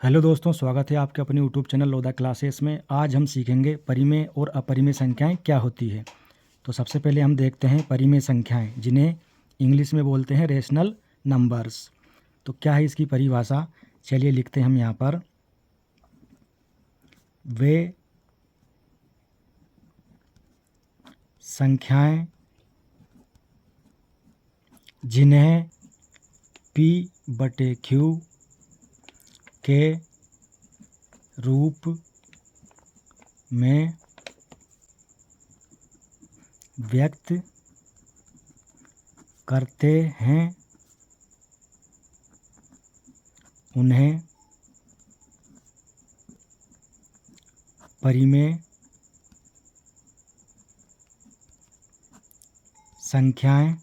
Hello दोस्तों, स्वागत है आपके अपने यूट्यूब चैनल लोधा क्लासेस में। आज हम सीखेंगे परिमेय और अपरिमेय संख्याएं क्या होती है। तो सबसे पहले हम देखते हैं परिमेय संख्याएं, जिन्हें इंग्लिश में बोलते हैं रेशनल नंबर्स। तो क्या है इसकी परिभाषा, चलिए लिखते हैं हम यहाँ पर। वे संख्याएं जिन्हें P/Q के रूप में व्यक्त करते हैं उन्हें परिमेय संख्याएं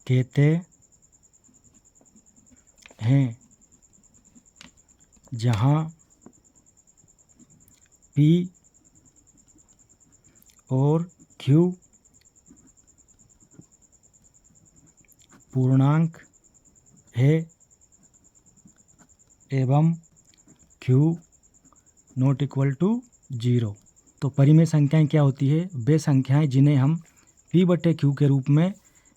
कहते हैं। जहाँ P और Q पूर्णांक है एवं Q नॉट इक्वल टू 0। तो परिमेय संख्याएं क्या होती है? वे संख्याएं जिन्हें हम P/Q के रूप में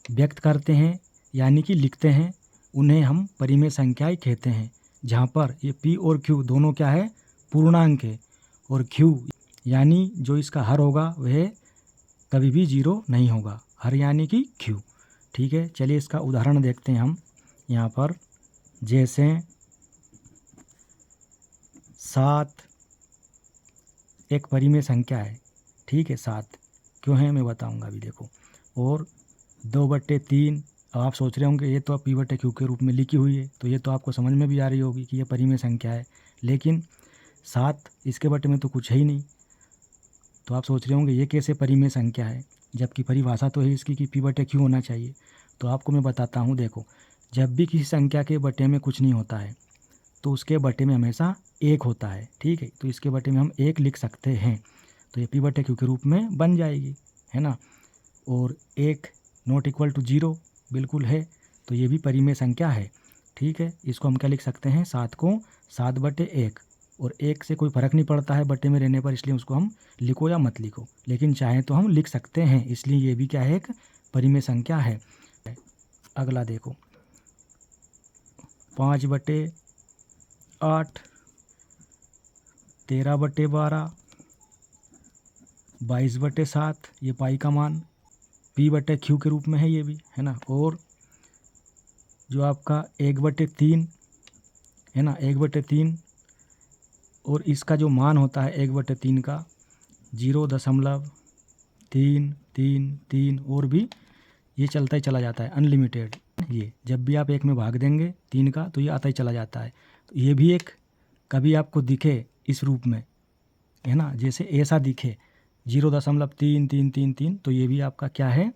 व्यक्त करते हैं यानी कि लिखते हैं, उन्हें हम परिमेय संख्याएं कहते हैं। जहाँ पर ये P और Q दोनों क्या है? पूर्णांक है, और Q यानी जो इसका हर होगा वह कभी भी 0 नहीं होगा। हर यानी कि Q। ठीक है, चलिए इसका उदाहरण देखते हैं हम यहाँ पर। जैसे 7 एक परिमेय संख्या है। ठीक है, 7 क्यों है मैं बताऊंगा अभी, देखो। और 2/3, अब आप सोच रहे होंगे ये तो P/Q के रूप में लिखी हुई है, तो ये तो आपको समझ में भी आ रही होगी कि ये परिमेय संख्या है। लेकिन 7 इसके बटे में तो कुछ है ही नहीं, तो आप सोच रहे होंगे ये कैसे परिमेय संख्या है, जबकि परिभाषा तो है इसकी कि P/Q होना चाहिए। तो आपको मैं बताता हूँ, देखो। जब भी किसी संख्या के बटे में कुछ नहीं होता है तो उसके बटे में हमेशा 1 होता है। ठीक है, तो इसके बटे में हम 1 लिख सकते हैं, तो ये P/Q के रूप में बन जाएगी, है ना। और 1 नॉट इक्वल टू 0 बिल्कुल है, तो ये भी परिमेय संख्या है। ठीक है, इसको हम क्या लिख सकते हैं? 7 को 7/1, और 1 से कोई फ़र्क नहीं पड़ता है बटे में रहने पर, इसलिए उसको हम लिखो या मत लिखो, लेकिन चाहें तो हम लिख सकते हैं, इसलिए ये भी क्या है? एक परिमेय संख्या है। अगला देखो, 5/8, 13/12, 22/7, ये पाई का मान P/Q के रूप में है, ये भी है ना। और जो आपका 1/3 है ना, 1/3, और इसका जो मान होता है 1/3 का 0.333, और भी ये चलता ही चला जाता है, अनलिमिटेड। ये जब भी आप 1 में भाग देंगे 3 का तो ये आता ही चला जाता है। तो ये भी एक कभी आपको दिखे इस रूप में, है ना, जैसे ऐसा दिखे 0.3333, तो ये भी आपका क्या है?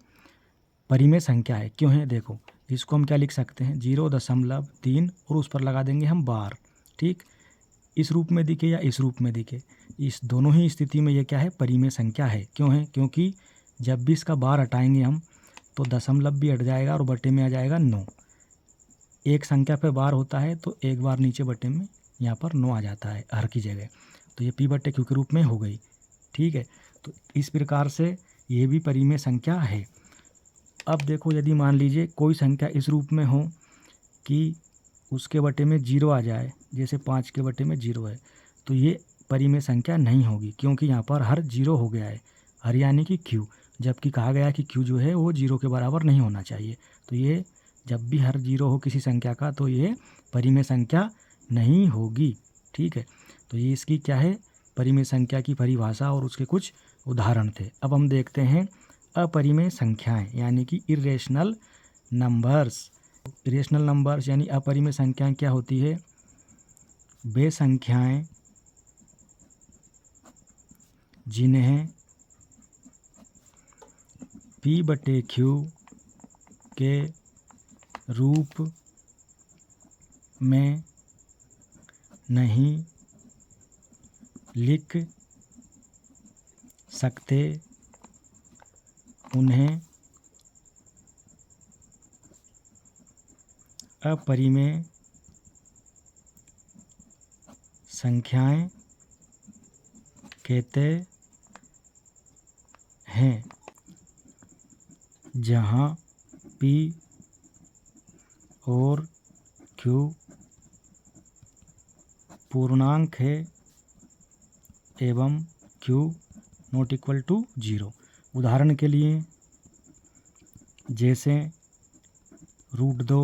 परिमेय संख्या है। क्यों है? देखो, इसको हम क्या लिख सकते हैं? 0.3 और उस पर लगा देंगे हम बार। ठीक, इस रूप में दिखे या इस रूप में दिखे, इस दोनों ही स्थिति में ये क्या है? परिमेय संख्या है। क्यों है? क्योंकि जब भी इसका बार हटाएंगे हम तो दशमलव भी हट जाएगा और बटे में आ जाएगा 9। एक संख्या पे बार होता है तो एक बार नीचे बटे में यहाँ पर 9 आ जाता है हर की जगह, तो ये P/Q के रूप में हो गई। ठीक है, तो इस प्रकार से ये भी परिमेय संख्या है। अब देखो, यदि मान लीजिए कोई संख्या इस रूप में हो कि उसके बटे में 0 आ जाए, जैसे 5 के बटे में 0 है, तो ये परिमेय संख्या नहीं होगी, क्योंकि यहाँ पर हर 0 हो गया है, हर यानी कि Q। जबकि कहा गया है कि Q जो है वो 0 के बराबर नहीं होना चाहिए, तो ये जब भी हर 0 हो किसी संख्या का तो ये परिमेय संख्या नहीं होगी। ठीक है, तो ये इसकी क्या है? परिमेय संख्या की परिभाषा और उसके कुछ उदाहरण थे। अब हम देखते हैं अपरिमेय संख्याएं यानी कि इरेशनल नंबर्स। इरेशनल नंबर्स यानी अपरिमेय संख्याएं क्या होती है? वे संख्याएं जिन्हें P/Q के रूप में नहीं लिख सकते उन्हें अपरिमेय संख्याएं कहते हैं जहाँ P और Q पूर्णांक है एवं Q नॉट इक्वल टू 0। उदाहरण के लिए जैसे √2,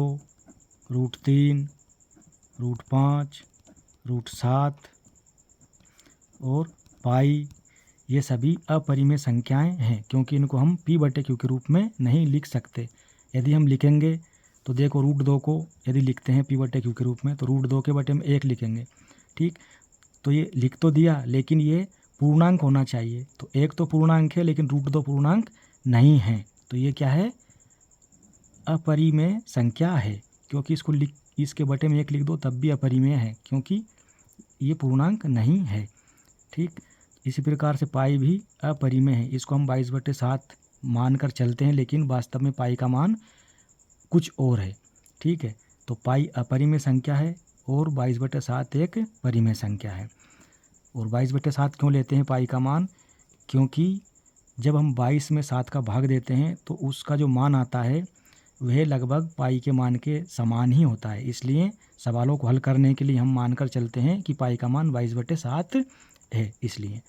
√3, √5, √7 और पाई, ये सभी अपरिमेय संख्याएं हैं क्योंकि इनको हम P/Q के रूप में नहीं लिख सकते। यदि हम लिखेंगे तो देखो √2 को यदि लिखते हैं P/Q के रूप में तो √2 के बटे में 1 लिखेंगे, ठीक। तो ये लिख तो दिया लेकिन ये पूर्णांक होना चाहिए, तो 1 तो पूर्णांक है लेकिन √2 पूर्णांक नहीं है, तो ये क्या है, अपरिमेय संख्या है। क्योंकि इसके बटे में 1 लिख दो तब भी अपरिमेय है क्योंकि ये पूर्णांक नहीं है, ठीक। इसी प्रकार से पाई भी अपरिमेय है, इसको हम 22/7 मान कर चलते हैं लेकिन वास्तव में पाई का मान कुछ और है, ठीक है। तो पाई अपरिमेय संख्या है और 22/7 एक परिमेय संख्या है। और 22/7 क्यों लेते हैं पाई का मान, क्योंकि जब हम 22 में 7 का भाग देते हैं तो उसका जो मान आता है वह लगभग पाई के मान के समान ही होता है। इसलिए सवालों को हल करने के लिए हम मानकर चलते हैं कि पाई का मान 22/7 है, इसलिए,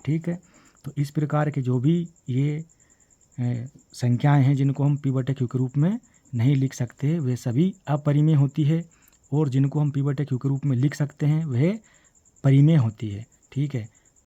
ठीक है। तो इस प्रकार के जो भी ये संख्याएं हैं जिनको हम P/Q के रूप में नहीं लिख सकते वे सभी अपरिमेय होती है, और जिनको हम P/Q के रूप में लिख सकते हैं वह परिमेय होती है, ठीक है।